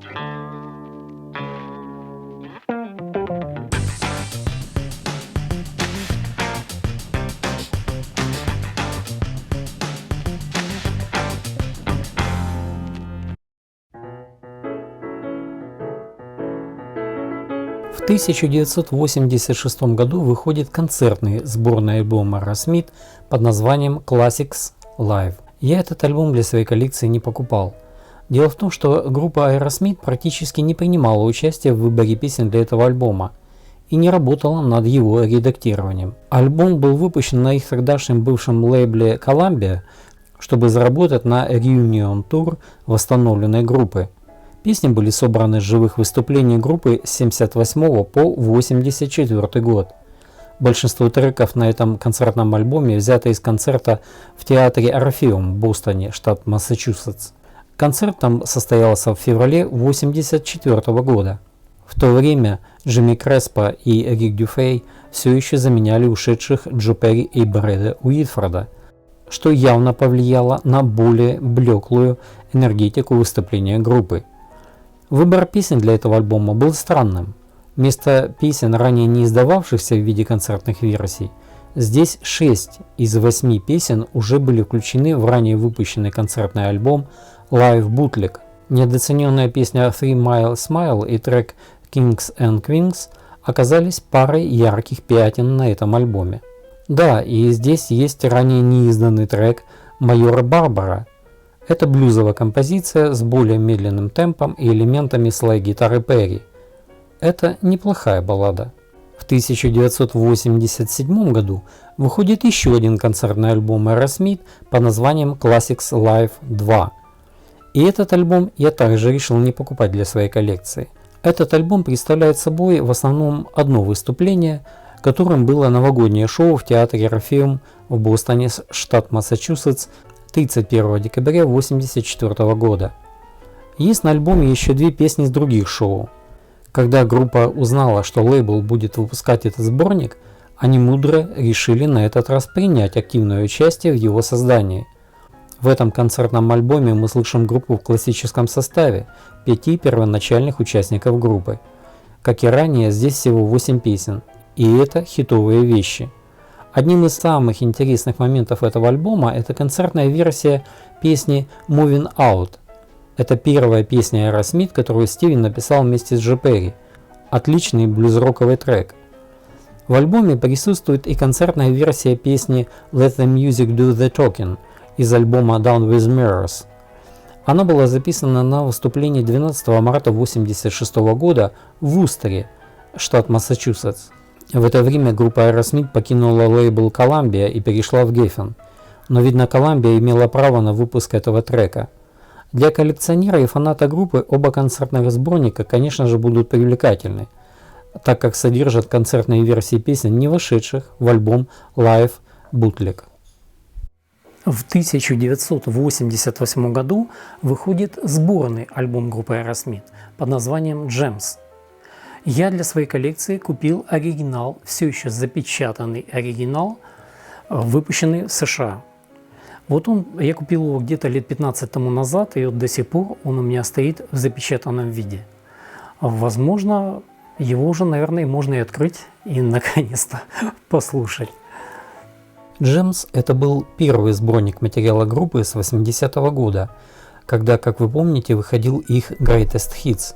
В 1986 году выходит концертный сборный альбом Aerosmith под названием Classics Live. Я этот альбом для своей коллекции не покупал. Дело в том, что группа Aerosmith практически не принимала участия в выборе песен для этого альбома и не работала над его редактированием. Альбом был выпущен на их тогдашнем бывшем лейбле Columbia, чтобы заработать на Reunion Tour восстановленной группы. Песни были собраны с живых выступлений группы с 1978 по 1984 год. Большинство треков на этом концертном альбоме взято из концерта в театре Орфеум в Бостоне, штат Массачусетс. Концерт там состоялся в феврале 1984 года. В то время Джимми Креспо и Рик Дюфей все еще заменяли ушедших Джо Перри и Брэда Уитфорда, что явно повлияло на более блеклую энергетику выступления группы. Выбор песен для этого альбома был странным. Вместо песен, ранее не издававшихся в виде концертных версий, здесь 6 из 8 песен уже были включены в ранее выпущенный концертный альбом Live Bootleg. Недооцененная песня Three Mile Smile и трек Kings and Queens оказались парой ярких пятен на этом альбоме. Да, и здесь есть ранее неизданный трек Майора Барбара. Это блюзовая композиция с более медленным темпом и элементами слайд-гитары Перри. Это неплохая баллада. В 1987 году выходит еще один концертный альбом Aerosmith под названием Classics Live 2. И этот альбом я также решил не покупать для своей коллекции. Этот альбом представляет собой в основном одно выступление, которым было новогоднее шоу в театре Орфеум в Бостоне, штат Массачусетс, 31 декабря 1984 года. Есть на альбоме еще две песни с других шоу. Когда группа узнала, что лейбл будет выпускать этот сборник, они мудро решили на этот раз принять активное участие в его создании. В этом концертном альбоме мы слышим группу в классическом составе 5 первоначальных участников группы. Как и ранее, здесь всего 8 песен, и это хитовые вещи. Одним из самых интересных моментов этого альбома это концертная версия песни Moving Out. Это первая песня Aerosmith, которую Стивен написал вместе с Джо Перри. Отличный блюз-роковый трек. В альбоме присутствует и концертная версия песни Let the Music Do the Talking из альбома Down with Mirrors. Она была записана на выступлении 12 марта 1986 года в Устере, штат Массачусетс. В это время группа Aerosmith покинула лейбл Columbia и перешла в Geffen, но видно Columbia имела право на выпуск этого трека. Для коллекционера и фаната группы оба концертных сборника, конечно же, будут привлекательны, так как содержат концертные версии песен, не вошедших в альбом Live Bootleg. В 1988 году выходит сборный альбом группы Aerosmith под названием Gems. Я для своей коллекции купил оригинал, все еще запечатанный оригинал, выпущенный в США. Вот он, я купил его где-то лет 15 тому назад, и вот до сих пор он у меня стоит в запечатанном виде. Возможно, его уже, наверное, можно и открыть и наконец-то послушать. Gems – это был первый сборник материала группы с 80-го года, когда, как вы помните, выходил их Greatest Hits.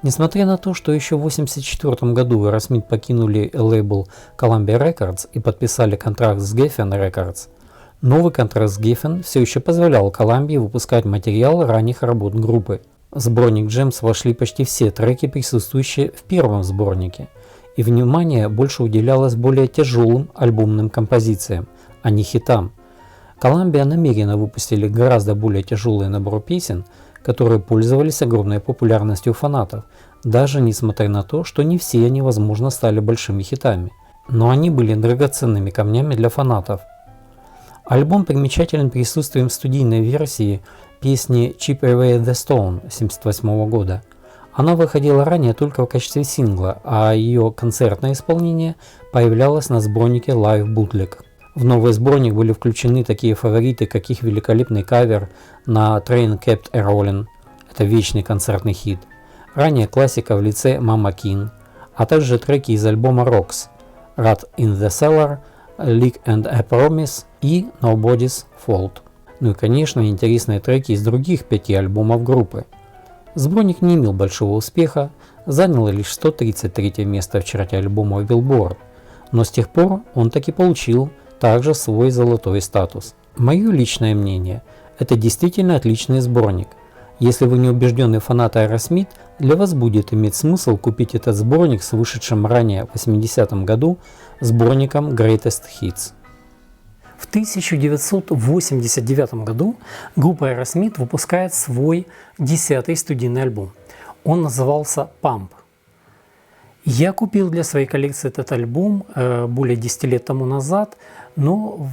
Несмотря на то, что еще в 1984 году Aerosmith покинули лейбл Columbia Records и подписали контракт с Geffen Records, новый контракт с Geffen все еще позволял Columbia выпускать материал ранних работ группы. В сборник Gems вошли почти все треки, присутствующие в первом сборнике, и внимание больше уделялось более тяжелым альбомным композициям, а не хитам. Columbia намеренно выпустили гораздо более тяжелый набор песен, которые пользовались огромной популярностью у фанатов, даже несмотря на то, что не все они, возможно, стали большими хитами. Но они были драгоценными камнями для фанатов. Альбом примечателен присутствием в студийной версии песни Chip Away the Stone 1978 года. Она выходила ранее только в качестве сингла, а ее концертное исполнение появлялось на сборнике Live Bootleg. В новый сборник были включены такие фавориты, как их великолепный кавер на Train Kept a Rollin', это вечный концертный хит, ранее классика в лице Mama King, а также треки из альбома Rocks, Rat in the Cellar, Leak and a Promise и Nobody's Fault. Ну и конечно интересные треки из других 5 альбомов группы. Сборник не имел большого успеха, занял лишь 133 место в чарте альбомов Billboard, но с тех пор он таки получил также свой золотой статус. Мое личное мнение, это действительно отличный сборник. Если вы не убежденный фанат Aerosmith, для вас будет иметь смысл купить этот сборник с вышедшим ранее в 80-м году сборником Greatest Hits. В 1989 году группа Aerosmith выпускает свой 10-й студийный альбом. Он назывался Pump. Я купил для своей коллекции этот альбом более 10 лет тому назад, но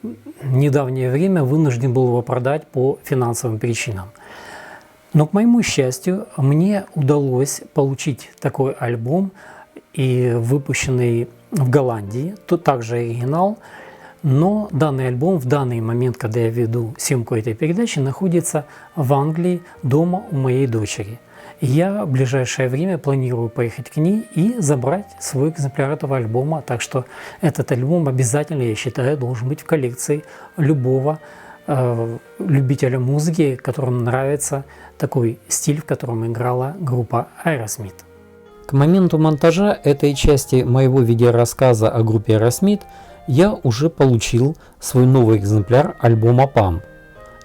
в недавнее время вынужден был его продать по финансовым причинам. Но, к моему счастью, мне удалось получить такой альбом, и выпущенный в Голландии, тут также оригинал. Но данный альбом в данный момент, когда я веду съемку этой передачи, находится в Англии, дома у моей дочери. Я в ближайшее время планирую поехать к ней и забрать свой экземпляр этого альбома. Так что этот альбом обязательно, я считаю, должен быть в коллекции любого любителя музыки, которому нравится такой стиль, в котором играла группа Aerosmith. К моменту монтажа этой части моего видеорассказа о группе Aerosmith я уже получил свой новый экземпляр альбома Pump.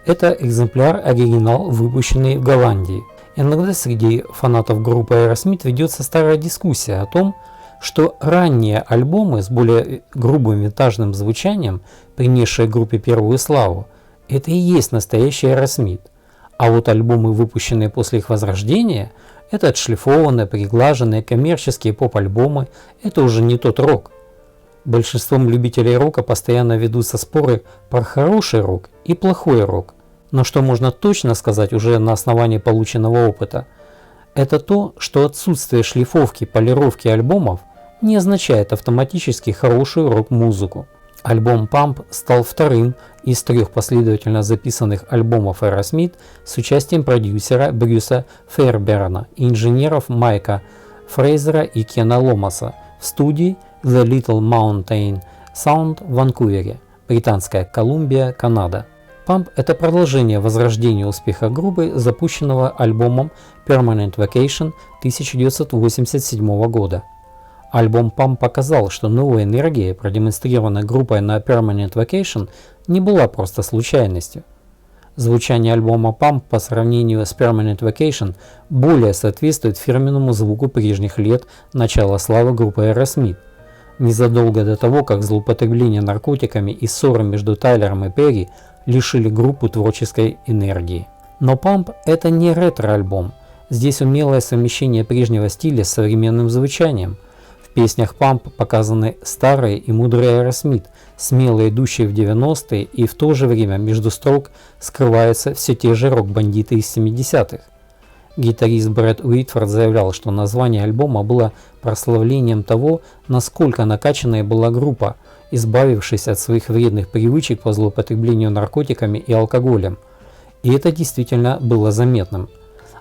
Это экземпляр оригинал, выпущенный в Голландии. Иногда среди фанатов группы Aerosmith ведется старая дискуссия о том, что ранние альбомы с более грубым винтажным звучанием, принесшие группе первую славу, это и есть настоящий Aerosmith. А вот альбомы, выпущенные после их возрождения, это отшлифованные, приглаженные коммерческие поп-альбомы, это уже не тот рок. Большинством любителей рока постоянно ведутся споры про хороший рок и плохой рок. Но что можно точно сказать уже на основании полученного опыта, это то, что отсутствие шлифовки, полировки альбомов не означает автоматически хорошую рок-музыку. Альбом Pump стал вторым из 3 последовательно записанных альбомов Aerosmith с участием продюсера Брюса Фейрберна и инженеров Майка Фрейзера и Кена Ломаса в студии The Little Mountain Sound в Ванкувере, Британская Колумбия, Канада. Pump – это продолжение возрождения успеха группы, запущенного альбомом Permanent Vacation 1987 года. Альбом Pump показал, что новая энергия, продемонстрированная группой на Permanent Vacation, не была просто случайностью. Звучание альбома Pump по сравнению с Permanent Vacation более соответствует фирменному звуку прежних лет начала славы группы Aerosmith. Незадолго до того, как злоупотребление наркотиками и ссоры между Тайлером и Перри лишили группу творческой энергии. Но Pump – это не ретро-альбом. Здесь умелое совмещение прежнего стиля с современным звучанием. В песнях Pump показаны старые и мудрые Aerosmith, смело идущие в 90-е, и в то же время между строк скрываются все те же рок-бандиты из 70-х. Гитарист Брэд Уитфорд заявлял, что название альбома было прославлением того, насколько накачанная была группа, избавившись от своих вредных привычек по злоупотреблению наркотиками и алкоголем. И это действительно было заметным.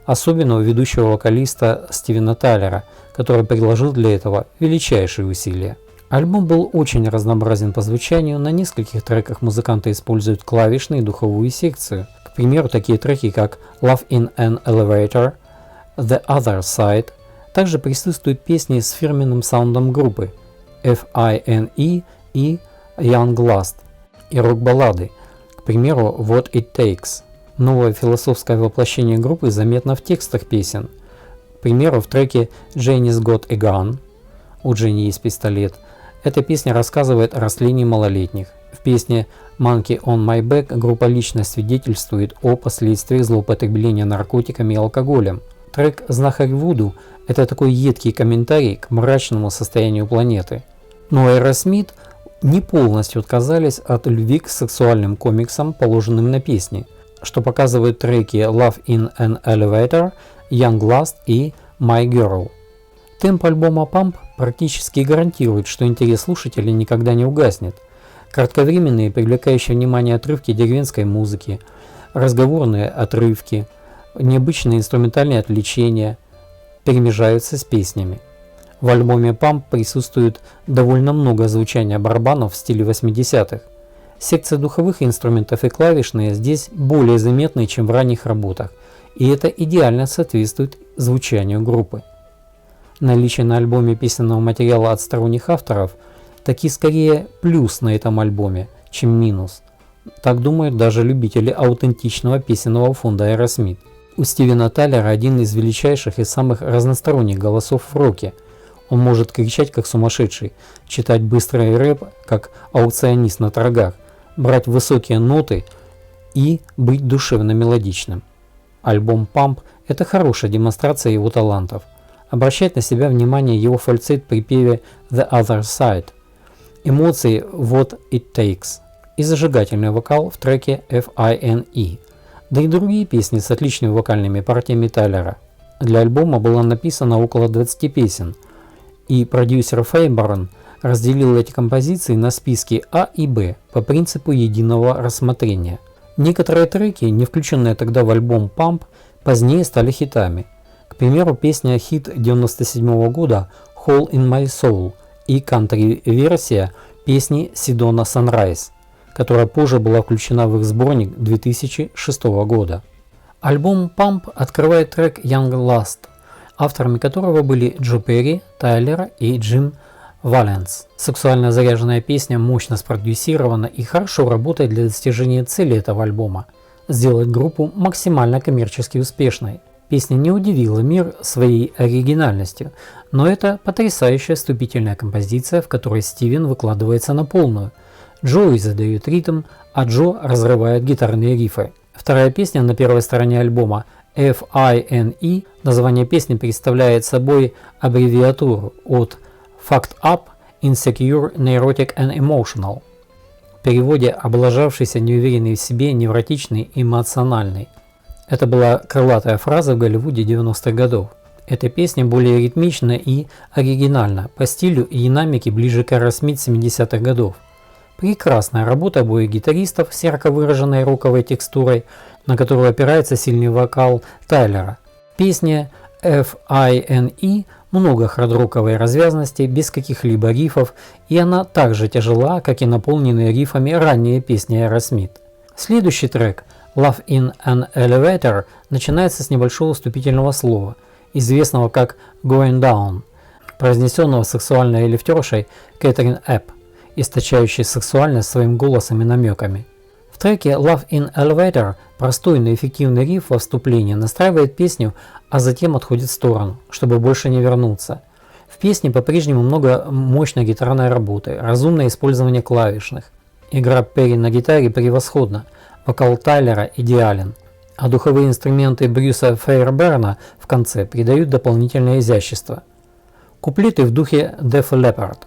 Особенно у ведущего вокалиста Стивена Тайлера, который приложил для этого величайшие усилия. Альбом был очень разнообразен по звучанию, на нескольких треках музыканты используют клавишную и духовую секцию. К примеру, такие треки как Love in an Elevator, The Other Side. Также присутствуют песни с фирменным саундом группы Fine и Young Last и рок-баллады, к примеру What It Takes. Новое философское воплощение группы заметно в текстах песен. К примеру, в треке Jenny's Got a Gun, у Дженни есть пистолет, эта песня рассказывает о растлении малолетних. В песне Monkey on My Back группа лично свидетельствует о последствиях злоупотребления наркотиками и алкоголем. Трек «Знахарь Вуду» – это такой едкий комментарий к мрачному состоянию планеты. Но Aerosmith не полностью отказались от любви к сексуальным комиксам, положенным на песни, что показывают треки Love in an Elevator, Young Last и My Girl. Темп альбома Pump практически гарантирует, что интерес слушателей никогда не угаснет. Кратковременные, привлекающие внимание отрывки деревенской музыки, разговорные отрывки, необычные инструментальные отвлечения, перемежаются с песнями. В альбоме Pump присутствует довольно много звучания барабанов в стиле 80-х. Секции духовых инструментов и клавишные здесь более заметны, чем в ранних работах, и это идеально соответствует звучанию группы. Наличие на альбоме песенного материала от сторонних авторов таки скорее плюс на этом альбоме, чем минус. Так думают даже любители аутентичного песенного фонда Aerosmith. У Стивена Тайлера один из величайших и самых разносторонних голосов в роке. Он может кричать как сумасшедший, читать быстрый рэп как аукционист на торгах, брать высокие ноты и быть душевно мелодичным. Альбом Pump – это хорошая демонстрация его талантов. Обращает на себя внимание его фальцет при певе The Other Side, эмоции What It Takes и зажигательный вокал в треке Fine, да и другие песни с отличными вокальными партиями Тайлера. Для альбома было написано около 20 песен, и продюсер Фейборн разделил эти композиции на списки А и Б по принципу единого рассмотрения. Некоторые треки, не включенные тогда в альбом Pump, позднее стали хитами. К примеру, песня хит 1997 года Hole in My Soul и кантри-версия песни Sedona Sunrise, которая позже была включена в их сборник 2006 года. Альбом Pump открывает трек Young Lust, авторами которого были Джо Перри, Тайлер и Джим Валенс. Сексуально заряженная песня мощно спродюсирована и хорошо работает для достижения цели этого альбома – сделать группу максимально коммерчески успешной. Песня не удивила мир своей оригинальностью, но это потрясающая вступительная композиция, в которой Стивен выкладывается на полную. Джои задает ритм, а Джо разрывает гитарные рифы. Вторая песня на первой стороне альбома Fine, название песни представляет собой аббревиатуру от Fucked Up, Insecure, Neurotic and Emotional. В переводе «облажавшийся, неуверенный в себе, невротичный, эмоциональный». Это была крылатая фраза в Голливуде 90-х годов. Эта песня более ритмична и оригинальна, по стилю и динамике ближе к Aerosmith 70-х годов. Прекрасная работа обоих гитаристов с ярко выраженной роковой текстурой, на которую опирается сильный вокал Тайлера. В песне Fine много хард-роковой развязности, без каких-либо рифов, и она так же тяжела, как и наполненные рифами ранние песни Aerosmith. Следующий трек Love in an Elevator начинается с небольшого вступительного слова, известного как Going Down, произнесенного сексуальной лифтершей Кэтрин Эпп, источающей сексуальность своим голосом и намеками. В треке Love in Elevator простой, но эффективный риф во вступлении настраивает песню, а затем отходит в сторону, чтобы больше не вернуться. В песне по-прежнему много мощной гитарной работы, разумное использование клавишных. Игра Перри на гитаре превосходна, вокал Тайлера идеален, а духовые инструменты Брюса Фейерберна в конце придают дополнительное изящество. Куплеты в духе Def Leppard,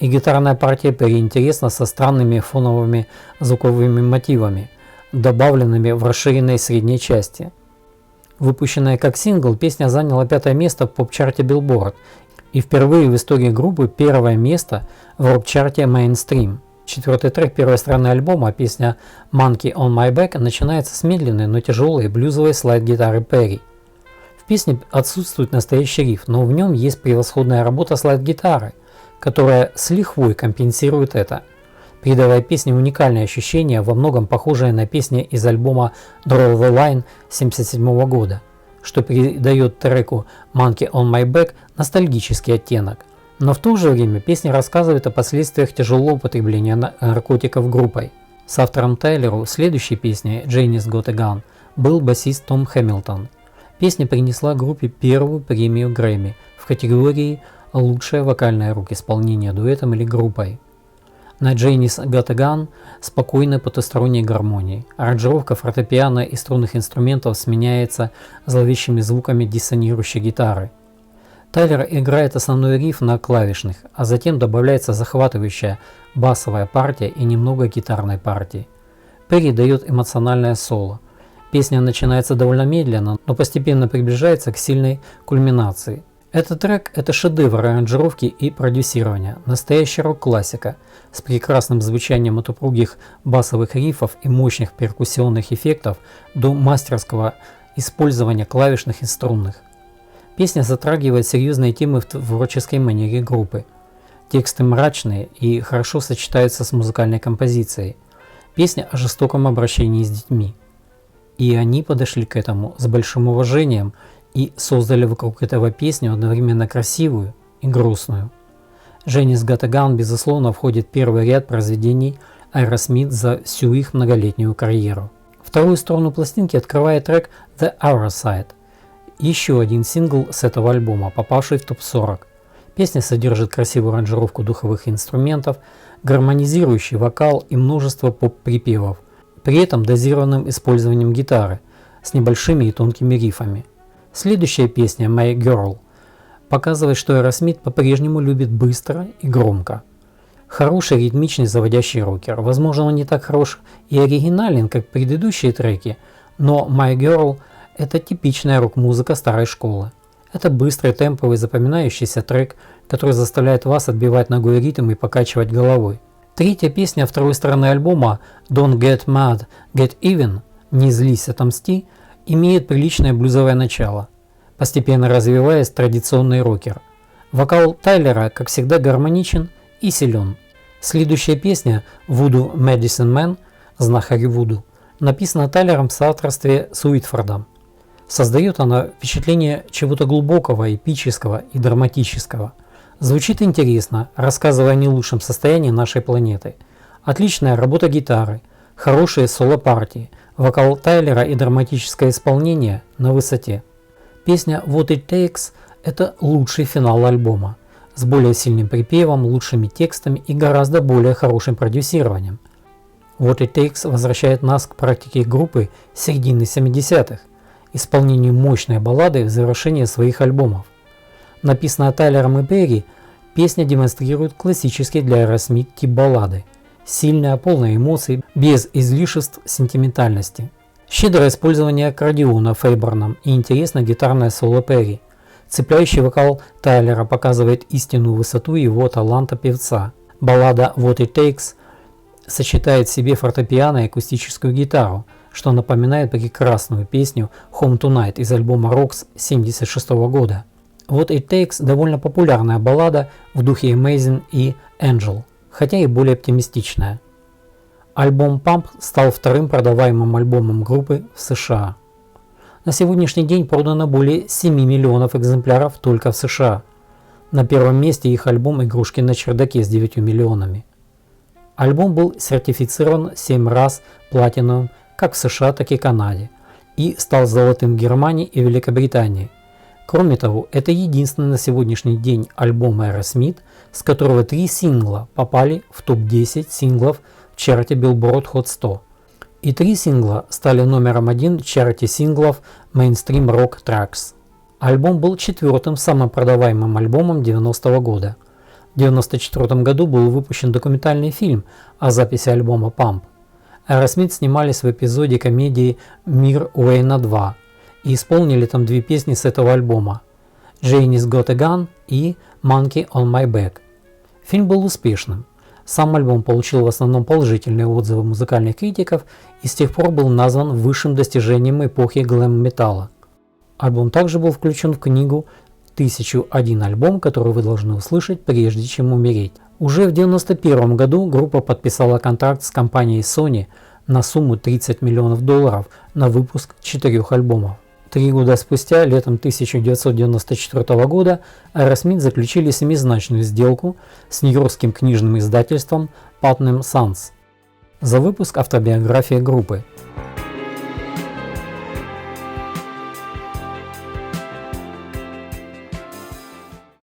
и гитарная партия Перри интересна со странными фоновыми звуковыми мотивами, добавленными в расширенной средней части. Выпущенная как сингл, песня заняла 5-е место в поп-чарте Billboard и впервые в истории группы 1-е место в рок-чарте Mainstream. 4-й трек первой стороны альбома, песня Monkey on My Back, начинается с медленной, но тяжелой блюзовой слайд-гитары Перри. В песне отсутствует настоящий риф, но в нем есть превосходная работа слайд-гитары, которая с лихвой компенсирует это, придавая песне уникальное ощущение, во многом похожее на песни из альбома Draw the Line 1977 года, что придает треку Monkey on My Back ностальгический оттенок. Но в то же время песня рассказывает о последствиях тяжелого употребления наркотиков группой. С автором Тайлеру следующей песни Janie's Got a Gun был басист Том Хэмилтон. Песня принесла группе первую премию Грэмми в категории «Лучшее вокальное рок-исполнение дуэтом или группой». На Janie's Got a Gun спокойной потусторонней гармонии. Аранжировка фортепиано и струнных инструментов сменяется зловещими звуками диссонирующей гитары. Тайлер играет основной риф на клавишных, а затем добавляется захватывающая басовая партия и немного гитарной партии. Перри дает эмоциональное соло. Песня начинается довольно медленно, но постепенно приближается к сильной кульминации. Этот трек – это шедевр аранжировки и продюсирования, настоящая рок-классика с прекрасным звучанием от упругих басовых рифов и мощных перкуссионных эффектов до мастерского использования клавишных и струнных. Песня затрагивает серьезные темы в творческой манере группы. Тексты мрачные и хорошо сочетаются с музыкальной композицией. Песня о жестоком обращении с детьми. И они подошли к этому с большим уважением и создали вокруг этого песню одновременно красивую и грустную. Janie's Got a Gun, безусловно, входит в первый ряд произведений Aerosmith за всю их многолетнюю карьеру. Вторую сторону пластинки открывает трек The Other Side, еще один сингл с этого альбома, попавший в топ-40. Песня содержит красивую аранжировку духовых инструментов, гармонизирующий вокал и множество поп-припевов, при этом дозированным использованием гитары с небольшими и тонкими рифами. Следующая песня My Girl показывает, что Aerosmith по-прежнему любит быстро и громко. Хороший ритмичный заводящий рокер. Возможно, он не так хорош и оригинален, как предыдущие треки, но My Girl – это типичная рок-музыка старой школы. Это быстрый, темповый, запоминающийся трек, который заставляет вас отбивать ногой ритм и покачивать головой. Третья песня второй стороны альбома Don't Get Mad, Get Even – Не злись, отомсти – имеет приличное блюзовое начало, постепенно развиваясь в традиционный рокер. Вокал Тайлера, как всегда, гармоничен и силен. Следующая песня Voodoo Medicine Man, знахарь Вуду, написана Тайлером в соавторстве с Уитфордом. Создает она впечатление чего-то глубокого, эпического и драматического. Звучит интересно, рассказывая о не лучшем состоянии нашей планеты. Отличная работа гитары, хорошие соло-партии, вокал Тайлера и драматическое исполнение на высоте. Песня What It Takes – это лучший финал альбома, с более сильным припевом, лучшими текстами и гораздо более хорошим продюсированием. What It Takes возвращает нас к практике группы середины 70-х, исполнению мощной баллады в завершении своих альбомов. Написанная Тайлером и Перри, песня демонстрирует классический для Aerosmith тип баллады, сильная, полная эмоций, без излишеств сентиментальности. Щедрое использование аккордеона Фейборном и интересное гитарное соло Перри. Цепляющий вокал Тайлера показывает истинную высоту его таланта певца. Баллада What It Takes сочетает в себе фортепиано и акустическую гитару, что напоминает прекрасную песню Home Tonight из альбома Rocks 1976 года. What It Takes довольно популярная баллада в духе Amazing и Angel, хотя и более оптимистичная. Альбом Pump стал вторым продаваемым альбомом группы в США. На сегодняшний день продано более 7 миллионов экземпляров только в США. На первом месте их альбом «Игрушки на чердаке» с 9 миллионами. Альбом был сертифицирован 7 раз платиновым как в США, так и Канаде и стал золотым в Германии и Великобритании. Кроме того, это единственный на сегодняшний день альбом Aerosmith, с которого 3 сингла попали в топ-10 синглов в чарте Billboard Hot 100. И 3 сингла стали номером 1 в чарте синглов Mainstream Rock Tracks. Альбом был 4-м самым продаваемым альбомом 90-го года. В 1994 году был выпущен документальный фильм о записи альбома Pump. Aerosmith снимались в эпизоде комедии «Мир Уэйна 2» и исполнили там 2 песни с этого альбома «Janie's Got a Gun» и «Monkey on My Back». Фильм был успешным. Сам альбом получил в основном положительные отзывы музыкальных критиков и с тех пор был назван высшим достижением эпохи глэм-металла. Альбом также был включен в книгу «1001 альбом, который вы должны услышать, прежде чем умереть». Уже в 1991 году группа подписала контракт с компанией Sony на сумму $30 миллионов на выпуск 4 альбомов. 3 года спустя, летом 1994 года, Aerosmith заключили семизначную сделку с нью-йоркским книжным издательством Putnam Sons за выпуск автобиографии группы.